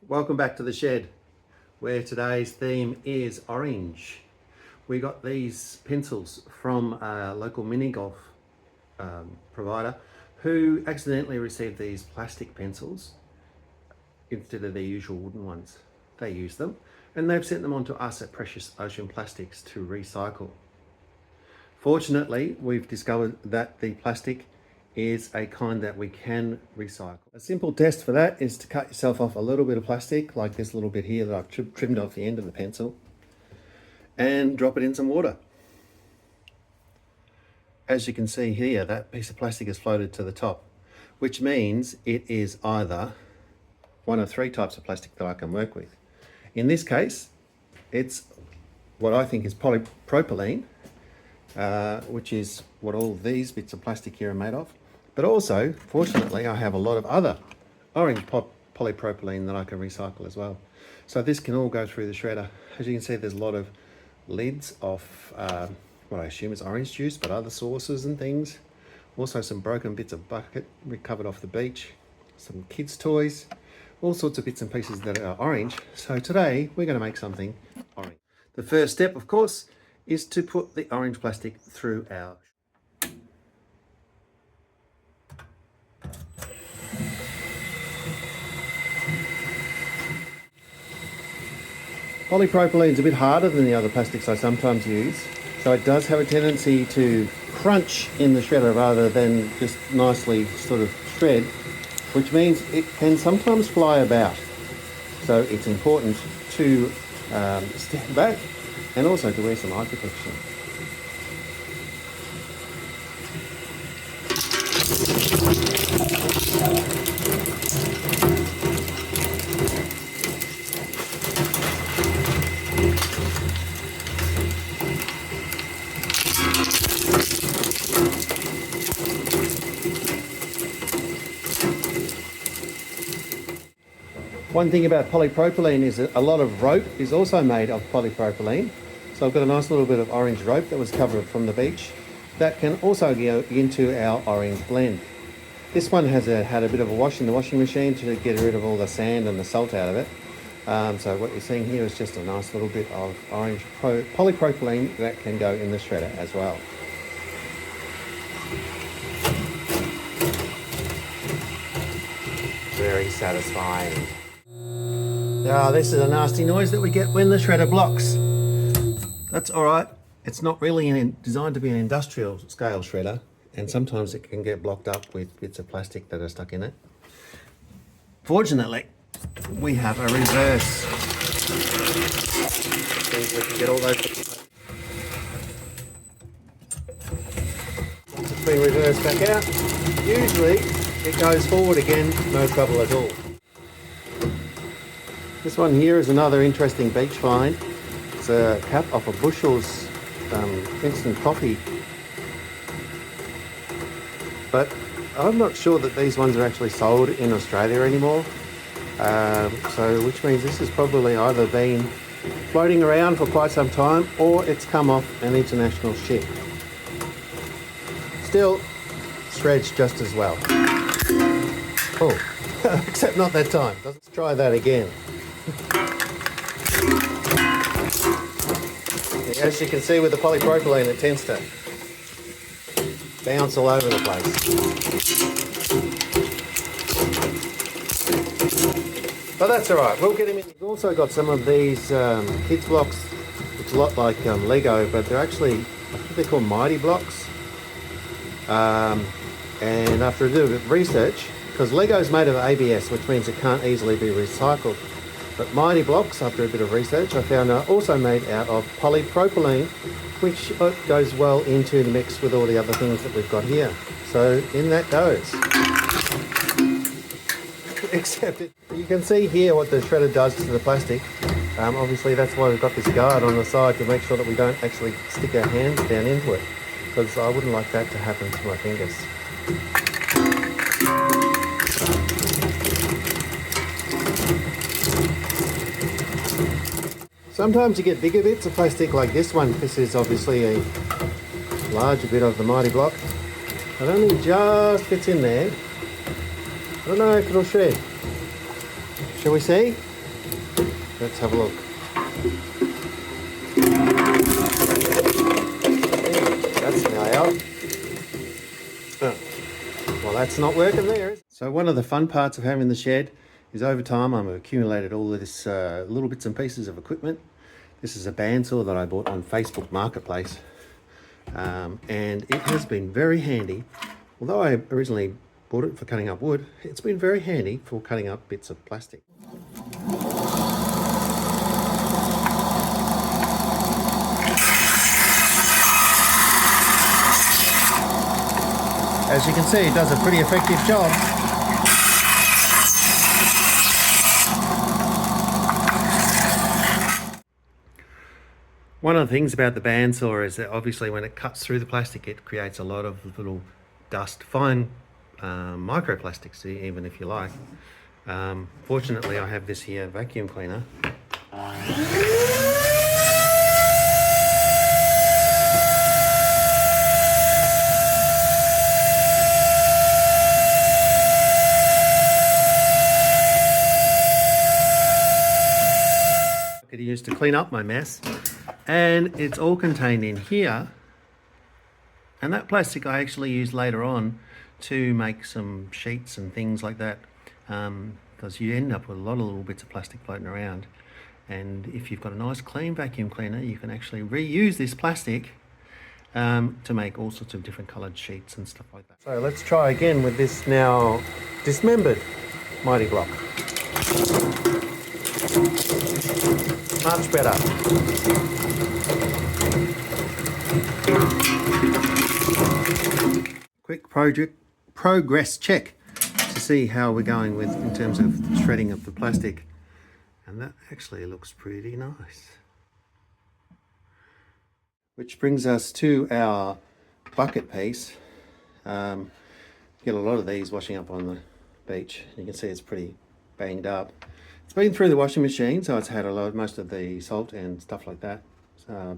Welcome back to the shed, where today's theme is orange. We got these pencils from a local mini golf provider who accidentally received these plastic pencils instead of their usual wooden ones. They used them and they've sent them on to us at Precious Ocean Plastics to recycle. Fortunately, we've discovered that the plastic is a kind that we can recycle. A simple test for that is to cut yourself off a little bit of plastic, like this little bit here that I've trimmed off the end of the pencil, and drop it in some water. As you can see here, that piece of plastic has floated to the top, which means it is either one of three types of plastic that I can work with. In this case, it's what I think is polypropylene, which is what all these bits of plastic here are made of. But also, fortunately, I have a lot of other orange polypropylene that I can recycle as well. So this can all go through the shredder. As you can see, there's a lot of lids of what I assume is orange juice, but other sauces and things. Also some broken bits of bucket recovered off the beach, some kids' toys, all sorts of bits and pieces that are orange. So today we're going to make something orange. The first step, of course, is to put the orange plastic through our polypropylene is a bit harder than the other plastics I sometimes use, so it does have a tendency to crunch in the shredder rather than just nicely sort of shred, which means it can sometimes fly about. So it's important to stand back and also to wear some eye protection. One thing about polypropylene is that a lot of rope is also made of polypropylene. So I've got a nice little bit of orange rope that was covered from the beach that can also go into our orange blend. This one has had a bit of a wash in the washing machine to get rid of all the sand and the salt out of it. So what you're seeing here is just a nice little bit of orange polypropylene that can go in the shredder as well. Very satisfying. Ah, this is a nasty noise that we get when the shredder blocks. That's all right. It's not really designed to be an industrial scale shredder, and sometimes it can get blocked up with bits of plastic that are stuck in it. Fortunately, we have a reverse. Means we can get all those. Once it's been reversed back out, usually it goes forward again, no trouble at all. This one here is another interesting beach find. It's a cap off a Bushells instant coffee. But I'm not sure that these ones are actually sold in Australia anymore. So which means this has probably either been floating around for quite some time or it's come off an international ship. Still, shreds just as well. Oh, except not that time. Let's try that again. As you can see with the polypropylene, it tends to bounce all over the place. But that's all right, we'll get him in. We've also got some of these kids blocks. It's a lot like Lego, but they're actually, I think they're called Mighty blocks. And after a bit of research, because Lego is made of ABS, which means it can't easily be recycled. But Mighty blocks, after a bit of research, I found are also made out of polypropylene, which goes well into the mix with all the other things that we've got here. So in that goes. Except you can see here what the shredder does to the plastic. Obviously that's why we've got this guard on the side to make sure that we don't actually stick our hands down into it, because I wouldn't like that to happen to my fingers. Sometimes you get bigger bits of plastic like this one. This is obviously a larger bit of the Mighty block. It only just fits in there. I don't know if it'll shred. Shall we see? Let's have a look. That's now out. Oh. Well, that's not working there. So one of the fun parts of having the shed is over time I've accumulated all of this little bits and pieces of equipment. This is a bandsaw that I bought on Facebook Marketplace, and it has been very handy. Although I originally bought it for cutting up wood, it's been very handy for cutting up bits of plastic. As you can see, it does a pretty effective job. One of the things about the bandsaw is that obviously when it cuts through the plastic, it creates a lot of little dust, fine microplastics, even if you like. Fortunately, I have this here vacuum cleaner. I could use to clean up my mess, and it's all contained in here. And that plastic I actually use later on to make some sheets and things like that, because you end up with a lot of little bits of plastic floating around. And if you've got a nice clean vacuum cleaner, you can actually reuse this plastic to make all sorts of different coloured sheets and stuff like that. So let's try again with this now dismembered Mighty Block. Much better. Quick progress check to see how we're going with in terms of shredding of the plastic, and that actually looks pretty nice. Which brings us to our bucket piece. Get a lot of these washing up on the beach. You can see it's pretty banged up. It's been through the washing machine, so it's had most of the salt and stuff like that.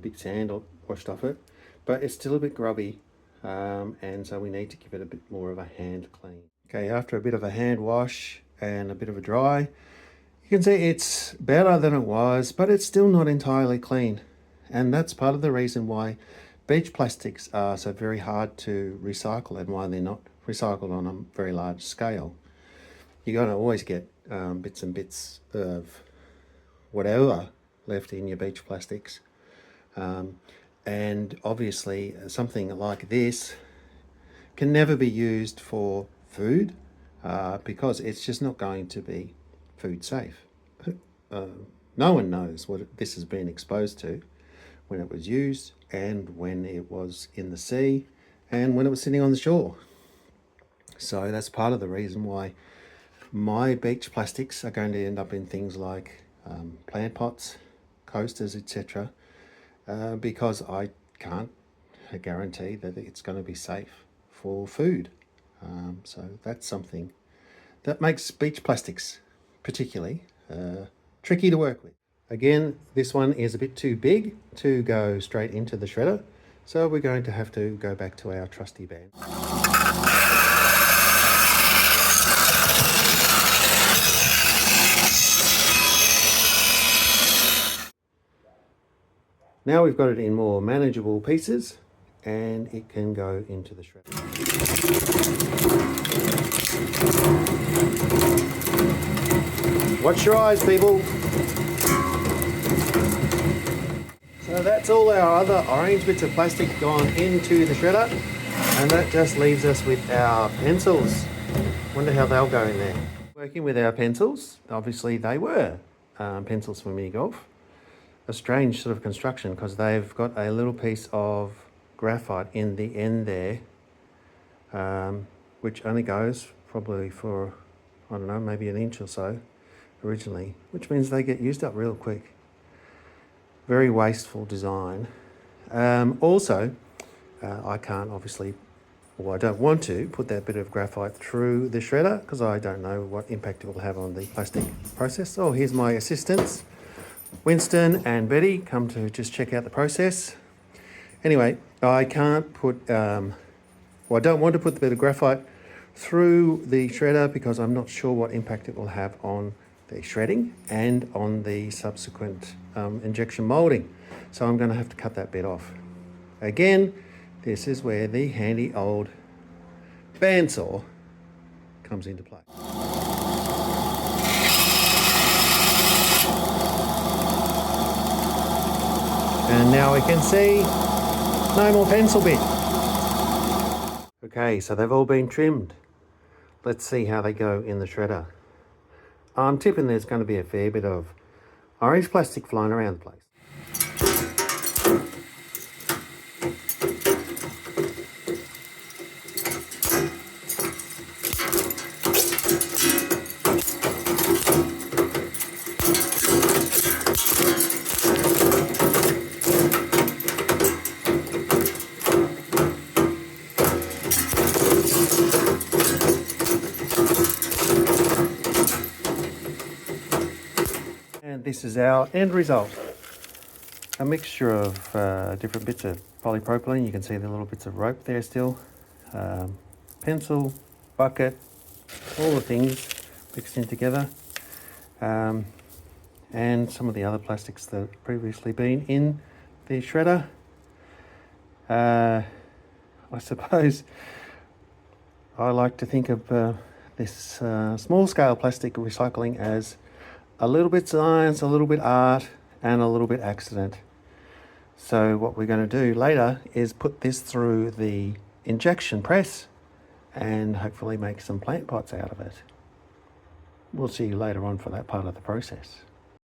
Big sand washed off it, but it's still a bit grubby. And so we need to give it a bit more of a hand clean. Okay, after a bit of a hand wash and a bit of a dry, you can see it's better than it was, but it's still not entirely clean. And that's part of the reason why beach plastics are so very hard to recycle and why they're not recycled on a very large scale. You're going to always get bits and bits of whatever left in your beach plastics. And obviously something like this can never be used for food because it's just not going to be food safe. No one knows what this has been exposed to when it was used and when it was in the sea and when it was sitting on the shore. So that's part of the reason why my beach plastics are going to end up in things like plant pots, coasters, etc. Because I can't guarantee that it's going to be safe for food. So that's something that makes beach plastics particularly tricky to work with. Again, this one is a bit too big to go straight into the shredder, so we're going to have to go back to our trusty band. Now we've got it in more manageable pieces and it can go into the shredder. Watch your eyes, people. So that's all our other orange bits of plastic gone into the shredder, and that just leaves us with our pencils. Wonder how they'll go in there. Working with our pencils, obviously they were pencils for mini golf. A strange sort of construction because they've got a little piece of graphite in the end there, which only goes probably for, I don't know, maybe an inch or so originally, which means they get used up real quick. Very wasteful design. Also, I can't obviously, or I don't want to, put that bit of graphite through the shredder because I don't know what impact it will have on the plastic process. Oh, here's my assistants. Winston and Betty come to just check out the process. Anyway, I can't put, I don't want to put the bit of graphite through the shredder because I'm not sure what impact it will have on the shredding and on the subsequent injection moulding. So I'm going to have to cut that bit off. Again, this is where the handy old bandsaw comes into play. And now we can see no more pencil bit. Okay, so they've all been trimmed. Let's see how they go in the shredder. I'm tipping there's going to be a fair bit of orange plastic flying around the place. And this is our end result. A mixture of different bits of polypropylene. You can see the little bits of rope there still. Pencil, bucket, all the things mixed in together. And some of the other plastics that have previously been in the shredder. I suppose I like to think of this small scale plastic recycling as a little bit science, a little bit art, and a little bit accident. So what we're going to do later is put this through the injection press and hopefully make some plant pots out of it. We'll see you later on for that part of the process.